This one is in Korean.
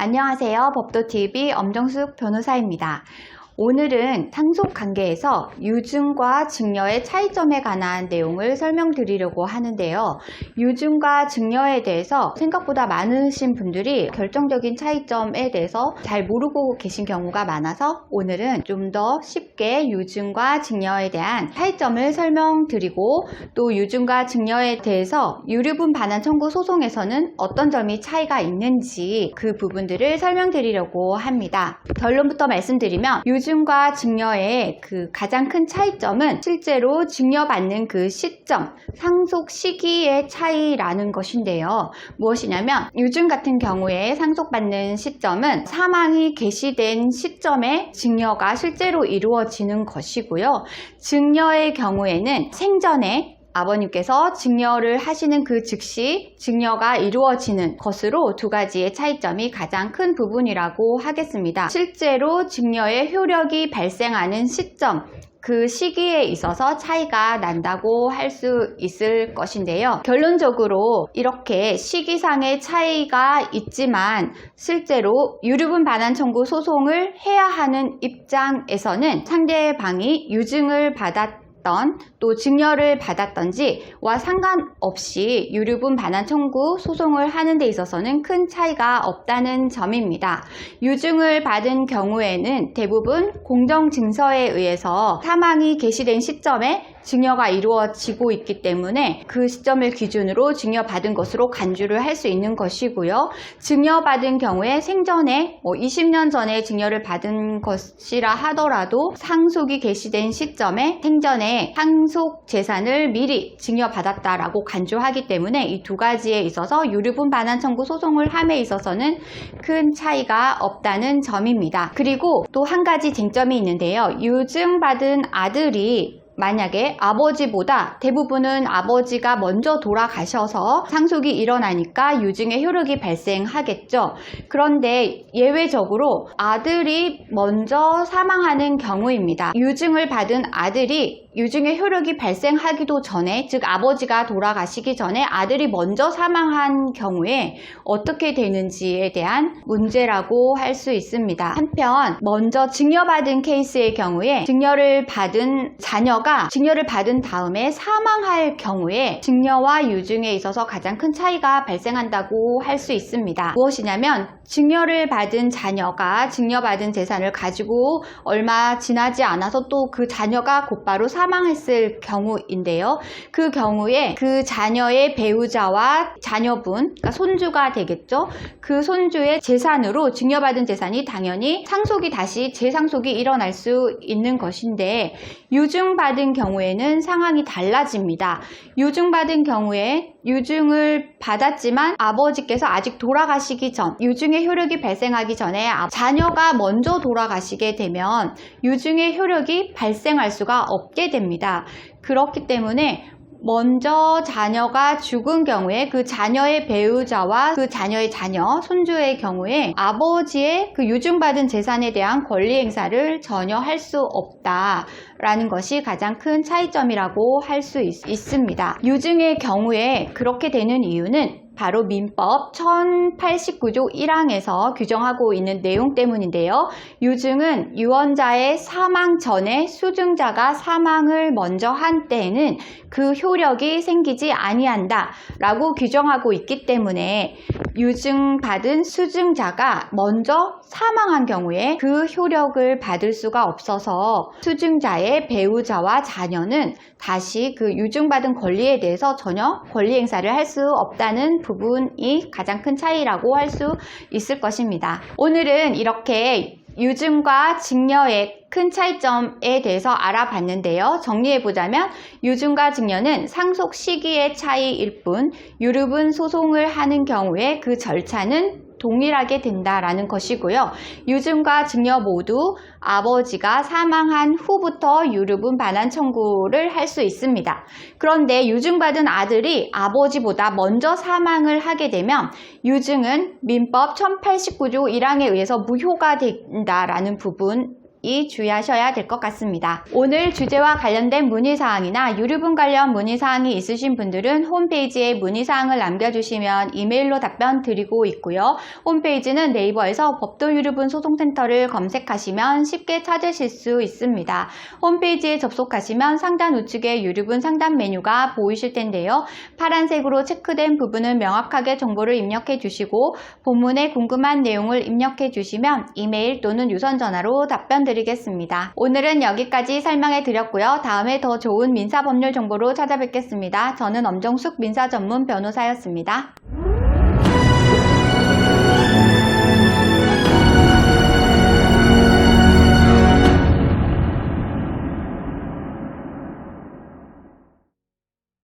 안녕하세요. 법도TV 엄정숙 변호사입니다. 오늘은 상속관계에서 유증과 증여의 차이점에 관한 내용을 설명드리려고 하는데요. 유증과 증여에 대해서 생각보다 많으신 분들이 결정적인 차이점에 대해서 잘 모르고 계신 경우가 많아서 오늘은 좀 더 쉽게 유증과 증여에 대한 차이점을 설명드리고 또 유증과 증여에 대해서 유류분 반환 청구 소송에서는 어떤 점이 차이가 있는지 그 부분들을 설명드리려고 합니다. 결론부터 말씀드리면 유증과 증여의 그 가장 큰 차이점은 실제로 증여받는 그 시점, 상속 시기의 차이라는 것인데요. 무엇이냐면 유증 같은 경우에 상속받는 시점은 사망이 개시된 시점에 증여가 실제로 이루어지는 것이고요. 증여의 경우에는 생전에 아버님께서 증여를 하시는 그 즉시 증여가 이루어지는 것으로 두 가지의 차이점이 가장 큰 부분이라고 하겠습니다. 실제로 증여의 효력이 발생하는 시점, 그 시기에 있어서 차이가 난다고 할 수 있을 것인데요. 결론적으로 이렇게 시기상의 차이가 있지만 실제로 유류분 반환 청구 소송을 해야 하는 입장에서는 상대방이 유증을 또 증여를 받았던지와 상관없이 유류분 반환 청구 소송을 하는 데 있어서는 큰 차이가 없다는 점입니다. 유증을 받은 경우에는 대부분 공정증서에 의해서 사망이 개시된 시점에 증여가 이루어지고 있기 때문에 그 시점을 기준으로 증여받은 것으로 간주를 할 수 있는 것이고요. 증여받은 경우에 생전에 20년 전에 증여를 받은 것이라 하더라도 상속이 개시된 시점에 생전에 상속 재산을 미리 증여받았다라고 간주하기 때문에 이 두 가지에 있어서 유류분 반환 청구 소송을 함에 있어서는 큰 차이가 없다는 점입니다. 그리고 또 한 가지 쟁점이 있는데요. 유증받은 아들이 만약에 아버지보다 대부분은 아버지가 먼저 돌아가셔서 상속이 일어나니까 유증의 효력이 발생하겠죠. 그런데 예외적으로 아들이 먼저 사망하는 경우입니다. 유증을 받은 아들이 유증의 효력이 발생하기도 전에, 즉 아버지가 돌아가시기 전에 아들이 먼저 사망한 경우에 어떻게 되는지에 대한 문제라고 할 수 있습니다. 한편 먼저 증여받은 케이스의 경우에 증여를 받은 자녀가 증여를 받은 다음에 사망할 경우에 증여와 유증에 있어서 가장 큰 차이가 발생한다고 할 수 있습니다. 무엇이냐면 증여를 받은 자녀가 증여받은 재산을 가지고 얼마 지나지 않아서 또 그 자녀가 곧바로 사망했을 경우인데요. 그 경우에 그 자녀의 배우자와 자녀분, 그러니까 손주가 되겠죠. 그 손주의 재산으로 증여받은 재산이 당연히 상속이 다시 재상속이 일어날 수 있는 것인데 유증받은 경우에는 상황이 달라집니다. 유증받은 경우에 유증을 받았지만 아버지께서 아직 돌아가시기 전, 유증의 효력이 발생하기 전에 자녀가 먼저 돌아가시게 되면 유증의 효력이 발생할 수가 없게 됩니다. 그렇기 때문에 먼저 자녀가 죽은 경우에 그 자녀의 배우자와 그 자녀의 자녀, 손주의 경우에 아버지의 그 유증받은 재산에 대한 권리 행사를 전혀 할 수 없다라는 것이 가장 큰 차이점이라고 할 수 있습니다. 유증의 경우에 그렇게 되는 이유는 바로 민법 1089조 1항에서 규정하고 있는 내용 때문인데요. 유증은 유언자의 사망 전에 수증자가 사망을 먼저 한 때에는 그 효력이 생기지 아니한다 라고 규정하고 있기 때문에 유증받은 수증자가 먼저 사망한 경우에 그 효력을 받을 수가 없어서 수증자의 배우자와 자녀는 다시 그 유증받은 권리에 대해서 전혀 권리 행사를 할 수 없다는 부분이 가장 큰 차이라고 할 수 있을 것입니다. 오늘은 이렇게 유증과 증여의 큰 차이점에 대해서 알아봤는데요. 정리해보자면 유증과 증여는 상속 시기의 차이일 뿐 유류분 소송을 하는 경우에 그 절차는 동일하게 된다라는 것이고요. 유증과 증여 모두 아버지가 사망한 후부터 유류분 반환 청구를 할 수 있습니다. 그런데 유증받은 아들이 아버지보다 먼저 사망을 하게 되면 유증은 민법 1089조 1항에 의해서 무효가 된다라는 부분 받기 주의하셔야 될 것 같습니다. 오늘 주제와 관련된 문의사항이나 유류분 관련 문의사항이 있으신 분들은 홈페이지에 문의사항을 남겨주시면 이메일로 답변 드리고 있고요. 홈페이지는 네이버에서 법도유류분 소송센터를 검색하시면 쉽게 찾으실 수 있습니다. 홈페이지에 접속하시면 상단 우측에 유류분 상담 메뉴가 보이실 텐데요. 파란색으로 체크된 부분은 명확하게 정보를 입력해 주시고 본문에 궁금한 내용을 입력해 주시면 이메일 또는 유선 전화로 답변 드리겠습니다. 오늘은 여기까지 설명해 드렸고요. 다음에 더 좋은 민사법률 정보로 찾아뵙겠습니다. 저는 엄정숙 민사전문 변호사였습니다.